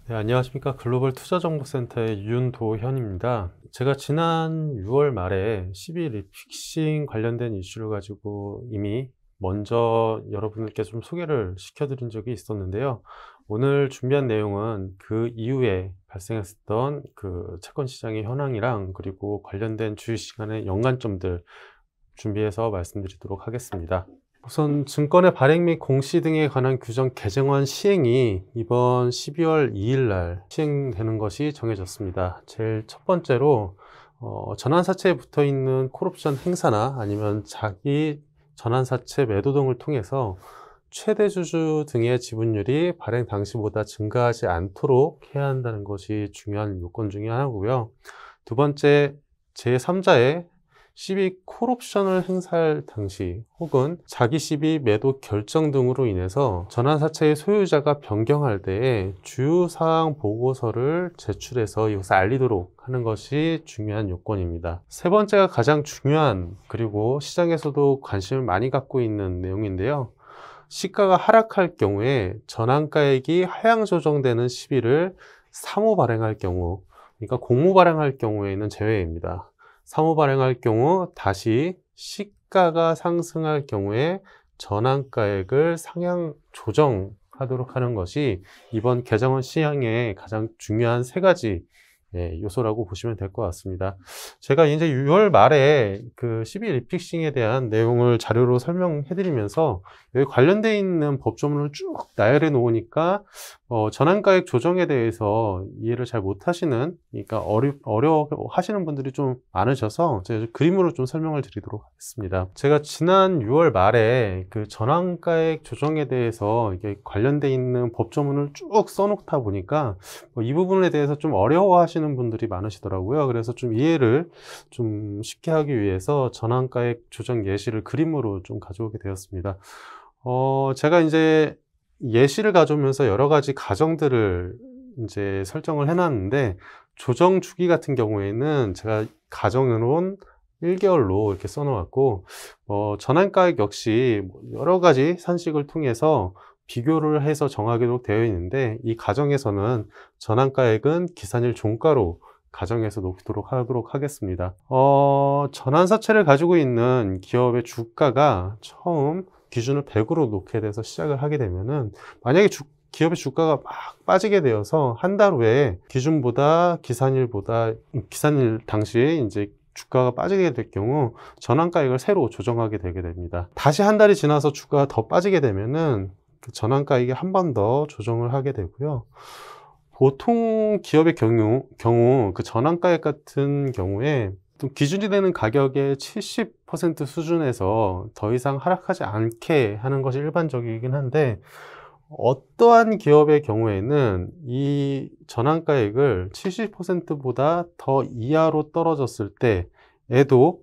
네, 안녕하십니까. 글로벌투자정보센터의 윤도현입니다. 제가 지난 6월 말에 12 리픽싱 관련된 이슈를 가지고 이미 먼저 여러분들께 좀 소개를 시켜드린 적이 있었는데요. 오늘 준비한 내용은 그 이후에 발생했었던 그 채권 시장의 현황이랑 그리고 관련된 주식시간의 연관점들 준비해서 말씀드리도록 하겠습니다. 우선 증권의 발행 및 공시 등에 관한 규정 개정안 시행이 이번 12월 2일 날 시행되는 것이 정해졌습니다. 제일 첫 번째로 전환사채에 붙어 있는 콜옵션 행사나 아니면 자기 전환사채 매도 등을 통해서 최대 주주 등의 지분율이 발행 당시보다 증가하지 않도록 해야 한다는 것이 중요한 요건 중에 하나고요. 두 번째, 제3자의 시비 콜옵션을 행사할 당시 혹은 자기 시비 매도 결정 등으로 인해서 전환사채의 소유자가 변경할 때에 주요사항 보고서를 제출해서 이것을 알리도록 하는 것이 중요한 요건입니다. 세 번째가 가장 중요한 그리고 시장에서도 관심을 많이 갖고 있는 내용인데요. 시가가 하락할 경우에 전환가액이 하향 조정되는 시비를 사모 발행할 경우, 그러니까 공모 발행할 경우에는 제외입니다. 사모 발행할 경우 다시 시가가 상승할 경우에 전환가액을 상향 조정하도록 하는 것이 이번 개정안 시행의 가장 중요한 세 가지 요소라고 보시면 될 것 같습니다. 제가 이제 6월 말에 그 12 리픽싱에 대한 내용을 자료로 설명해 드리면서 여기 관련되어 있는 법조문을 쭉 나열해 놓으니까 전환가액 조정에 대해서 이해를 잘 못하시는, 그러니까 어려워 하시는 분들이 좀 많으셔서 제가 그림으로 좀 설명을 드리도록 하겠습니다. 제가 지난 6월 말에 그 전환가액 조정에 대해서 이게 관련되어 있는 법조문을 쭉 써놓다 보니까 이 부분에 대해서 좀 어려워하시는 분들이 많으시더라고요. 그래서 좀 이해를 좀 쉽게 하기 위해서 전환가액 조정 예시를 그림으로 좀 가져오게 되었습니다. 제가 이제 예시를 가져오면서 여러 가지 가정들을 이제 설정을 해놨는데, 조정 주기 같은 경우에는 제가 가정으론 1개월로 이렇게 써놓았고, 전환가액 역시 여러 가지 산식을 통해서 비교를 해서 정하기로 되어 있는데, 이 가정에서는 전환가액은 기산일 종가로 가정해서 놓도록 하도록 하겠습니다. 전환사채를 가지고 있는 기업의 주가가 처음 기준을 100으로 놓게 돼서 시작을 하게 되면은, 만약에 기업의 주가가 막 빠지게 되어서 한 달 후에 기준보다 기산일 당시에 이제 주가가 빠지게 될 경우 전환가액을 새로 조정하게 되게 됩니다. 다시 한 달이 지나서 주가가 더 빠지게 되면은 그 전환가액에 한 번 더 조정을 하게 되고요. 보통 기업의 경우 그 전환가액 같은 경우에 또 기준이 되는 가격의 70% 수준에서 더 이상 하락하지 않게 하는 것이 일반적이긴 한데, 어떠한 기업의 경우에는 이 전환가액을 70%보다 더 이하로 떨어졌을 때에도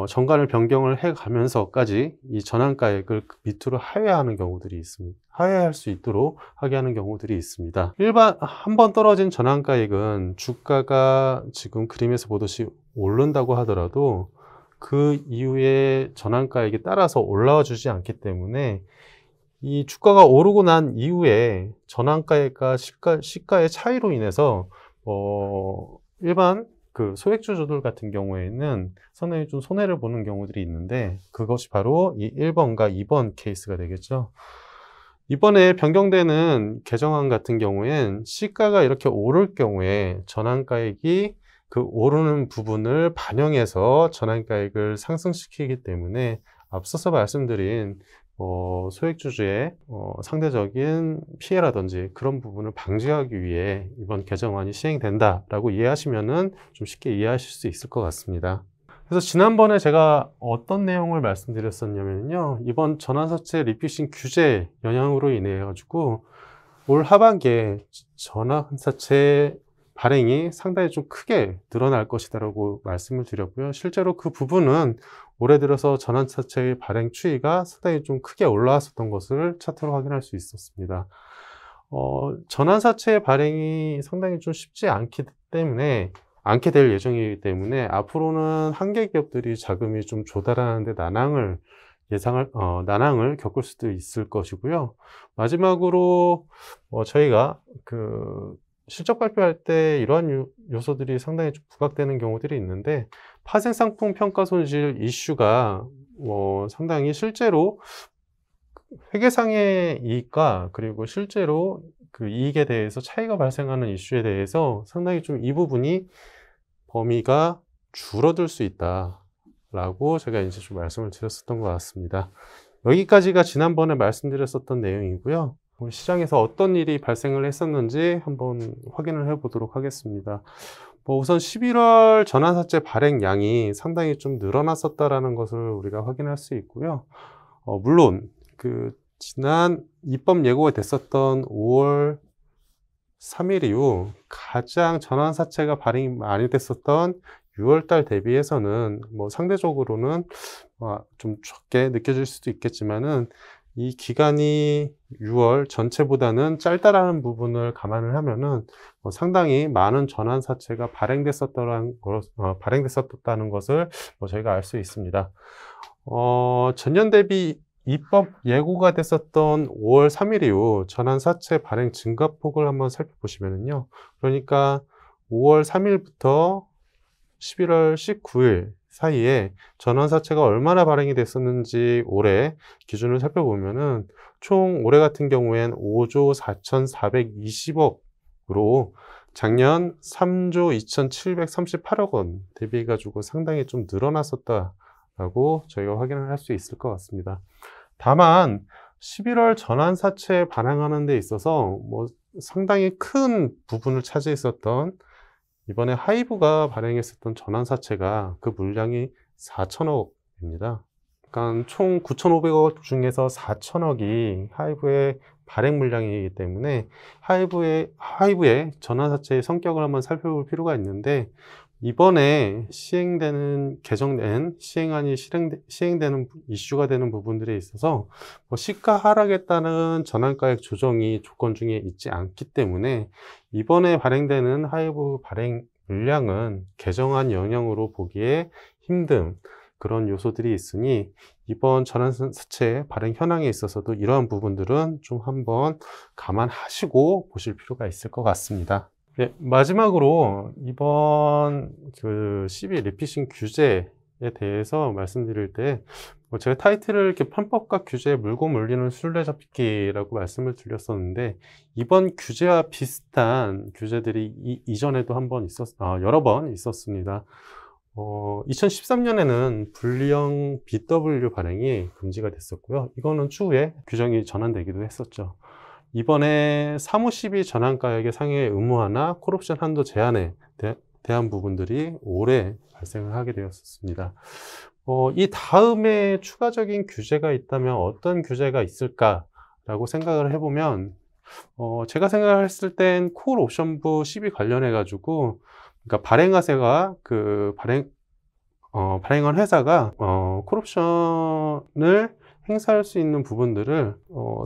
정가를 변경을 해 가면서까지 이 전환가액을 밑으로 하회하는 경우들이 있습니다. 하회할 수 있도록 하게 하는 경우들이 있습니다. 한 번 떨어진 전환가액은 주가가 지금 그림에서 보듯이 오른다고 하더라도 그 이후에 전환가액에 따라서 올라와 주지 않기 때문에, 이 주가가 오르고 난 이후에 전환가액과 시가의 차이로 인해서 일반 그 소액주주들 같은 경우에는 상당히 좀 손해를 보는 경우들이 있는데, 그것이 바로 이 1번과 2번 케이스가 되겠죠. 이번에 변경되는 개정안 같은 경우엔 시가가 이렇게 오를 경우에 전환가액이 그 오르는 부분을 반영해서 전환가액을 상승시키기 때문에, 앞서서 말씀드린 소액주주의 상대적인 피해라든지 그런 부분을 방지하기 위해 이번 개정안이 시행된다라고 이해하시면은 좀 쉽게 이해하실 수 있을 것 같습니다. 그래서 지난번에 제가 어떤 내용을 말씀드렸었냐면요, 이번 전환사채 리픽싱 규제 영향으로 인해 가지고 올 하반기에 전환사채 발행이 상당히 좀 크게 늘어날 것이다라고 말씀을 드렸고요. 실제로 그 부분은 올해 들어서 전환사채의 발행 추이가 상당히 좀 크게 올라왔었던 것을 차트로 확인할 수 있었습니다. 전환사채 발행이 상당히 좀 쉽지 않게 될 예정이기 때문에 앞으로는 한계 기업들이 자금이 좀 조달하는 데 난항을 난항을 겪을 수도 있을 것이고요. 마지막으로 저희가 실적 발표할 때 이러한 요소들이 상당히 좀 부각되는 경우들이 있는데, 파생상품 평가 손실 이슈가 상당히 실제로 회계상의 이익과 그리고 실제로 그 이익에 대해서 차이가 발생하는 이슈에 대해서 상당히 좀 이 부분이 범위가 줄어들 수 있다라고 제가 이제 좀 말씀을 드렸었던 것 같습니다. 여기까지가 지난번에 말씀드렸었던 내용이고요. 시장에서 어떤 일이 발생을 했었는지 한번 확인을 해 보도록 하겠습니다. 우선 11월 전환사채 발행량이 상당히 좀 늘어났었다라는 것을 우리가 확인할 수 있고요. 물론 지난 입법 예고가 됐었던 5월 3일 이후 가장 전환사채가 발행이 많이 됐었던 6월달 대비해서는 상대적으로는 좀 적게 느껴질 수도 있겠지만은, 이 기간이 6월 전체보다는 짧다라는 부분을 감안을 하면은 상당히 많은 전환사채가 발행됐었다는 것을 저희가 알 수 있습니다. 전년 대비 입법 예고가 됐었던 5월 3일 이후 전환사채 발행 증가폭을 한번 살펴보시면은요. 그러니까 5월 3일부터 11월 19일 사이에 전환사채가 얼마나 발행이 됐었는지 올해 기준을 살펴보면은 총 올해 같은 경우엔 5조 4,420억으로 작년 3조 2,738억 원 대비해 가지고 상당히 좀 늘어났었다라고 저희가 확인을 할 수 있을 것 같습니다. 다만 11월 전환사채 발행하는 데 있어서 상당히 큰 부분을 차지했었던, 이번에 하이브가 발행했었던 전환사채가 그 물량이 4천억입니다. 그러니까 총 9,500억 중에서 4천억이 하이브의 발행 물량이기 때문에 하이브의 전환사채의 성격을 한번 살펴볼 필요가 있는데, 이번에 시행안이 시행되는 이슈가 되는 부분들에 있어서 시가 하락에 따른 전환가액 조정이 조건 중에 있지 않기 때문에 이번에 발행되는 하이브 발행 물량은 개정안 영향으로 보기에 힘든 그런 요소들이 있으니, 이번 전환사채 발행 현황에 있어서도 이러한 부분들은 좀 한번 감안하시고 보실 필요가 있을 것 같습니다. 네, 마지막으로 이번 12 리피싱 규제에 대해서 말씀드릴 때 제가 타이틀을 이렇게 편법과 규제에 물고 물리는 술래잡기라고 말씀을 드렸었는데, 이번 규제와 비슷한 규제들이 이전에도 여러 번 있었습니다. 2013년에는 분리형 BW 발행이 금지가 됐었고요. 이거는 추후에 규정이 전환되기도 했었죠. 이번에 사무12 전환가액의 상해 의무화나 콜옵션 한도 제한에 대한 부분들이 올해 발생을 하게 되었습니다. 이 다음에 추가적인 규제가 있다면 어떤 규제가 있을까라고 생각을 해보면, 제가 생각했을 땐 콜옵션부 12 관련해 가지고, 그러니까 발행하세가 발행한 회사가 콜옵션을 행사할 수 있는 부분들을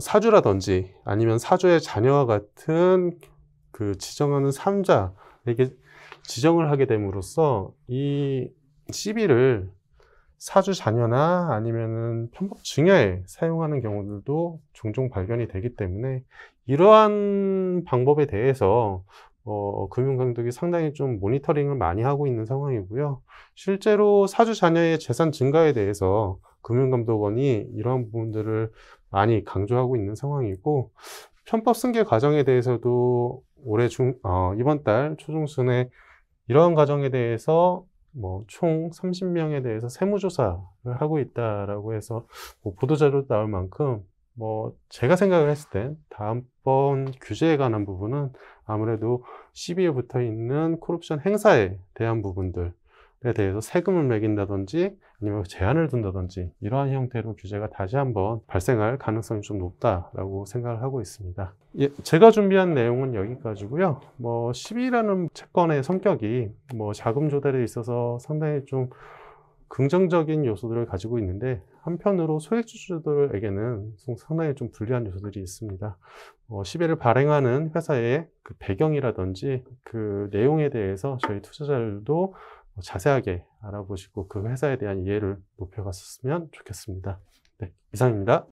사주라든지 아니면 사주의 자녀와 같은 지정하는 3자에게 지정을 하게 됨으로써 이 CB를 사주 자녀나 아니면은 편법 증여에 사용하는 경우들도 종종 발견이 되기 때문에, 이러한 방법에 대해서 금융감독이 상당히 좀 모니터링을 많이 하고 있는 상황이고요. 실제로 사주 자녀의 재산 증가에 대해서 금융감독원이 이러한 부분들을 많이 강조하고 있는 상황이고, 편법 승계 과정에 대해서도 이번 달 초중순에 이러한 과정에 대해서 총 30명에 대해서 세무조사를 하고 있다라고 해서 보도자료도 나올 만큼, 제가 생각을 했을 때 다음번 규제에 관한 부분은 아무래도 CB에 붙어 있는 콜옵션 행사에 대한 부분들에 대해서 세금을 매긴다든지 아니면 제한을 둔다든지 이러한 형태로 규제가 다시 한번 발생할 가능성이 좀 높다라고 생각을 하고 있습니다. 제가 준비한 내용은 여기까지고요. CB라는 채권의 성격이 자금 조달에 있어서 상당히 좀 긍정적인 요소들을 가지고 있는데, 한편으로 소액주주들에게는 상당히 좀 불리한 요소들이 있습니다. CB를 발행하는 회사의 배경이라든지 내용에 대해서 저희 투자자들도 자세하게 알아보시고 그 회사에 대한 이해를 높여갔으면 좋겠습니다. 네, 이상입니다.